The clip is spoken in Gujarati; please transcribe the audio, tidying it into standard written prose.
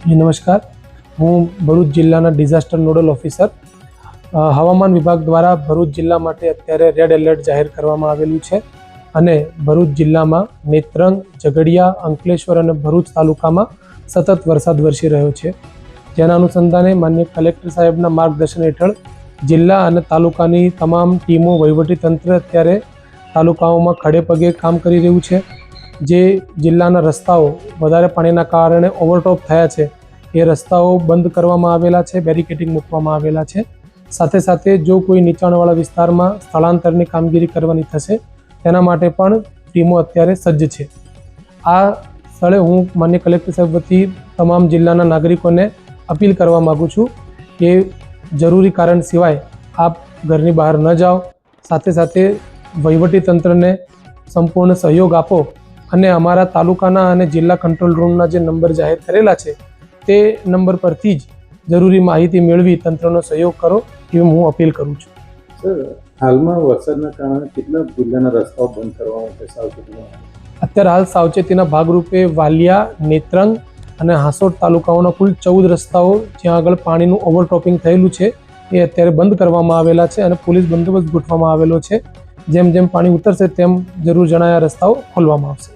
નમસ્કાર, હું ભરૂચ જિલ્લાના ડિઝાસ્ટર નોડલ ઓફિસર. હવામાન વિભાગ દ્વારા ભરૂચ જિલ્લા માટે અત્યારે રેડ એલર્ટ જાહેર કરવામાં આવેલું છે અને ભરૂચ જિલ્લામાં નેત્રંગ, ઝઘડિયા, અંકલેશ્વર અને ભરૂચ તાલુકામાં સતત વરસાદ વરસી રહ્યો છે. જેના અનુસંધાને માનનીય કલેક્ટર સાહેબના માર્ગદર્શન હેઠળ જિલ્લા અને તાલુકાની તમામ ટીમો, વહીવટીતંત્ર અત્યારે તાલુકાઓમાં ખડે પગે કામ કરી રહ્યું છે. જે જિલ્લાના રસ્તાઓ વધારે પાણીના કારણે ઓવરટોપ થયા છે એ રસ્તાઓ બંધ કરવામાં આવેલા છે, બેરિકેડિંગ મૂકવામાં આવેલા છે. સાથે સાથે જો કોઈ નીચાણવાળા વિસ્તારમાં સ્થળાંતરની કામગીરી કરવાની થશે તેના માટે પણ ટીમો અત્યારે સજ્જ છે. આ સ્થળે હું માન્ય કલેક્ટર સાહેબ વતી તમામ જિલ્લાના નાગરિકોને અપીલ કરવા માગું છું કે જરૂરી કારણ સિવાય આપ ઘરની બહાર ન જાઓ. સાથે સાથે વહીવટીતંત્રને સંપૂર્ણ સહયોગ આપો અને અમારા તાલુકાના અને જિલ્લા કંટ્રોલ રૂમના જે નંબર જાહેર કરેલા છે તે નંબર પરથી જ જરૂરી માહિતી મેળવી તંત્રનો સહયોગ કરો એવી હું અપીલ કરું છું. સર, હાલમાં વરસાદના કારણે કેટલા જિલ્લાના રસ્તાઓ બંધ કરવામાં છે સાવચેતીમાં? અત્યારે હાલ સાવચેતીના ભાગરૂપે વાલિયા, નેત્રંગ અને હાંસોટ તાલુકાઓના કુલ 14 રસ્તાઓ જ્યાં આગળ પાણીનું ઓવરટોપિંગ થયેલું છે એ અત્યારે બંધ કરવામાં આવેલા છે અને પોલીસ બંદોબસ્ત ગોઠવવામાં આવેલો છે. જેમ જેમ પાણી ઉતરશે તેમ જરૂર જણાયા રસ્તાઓ ખોલવામાં આવશે.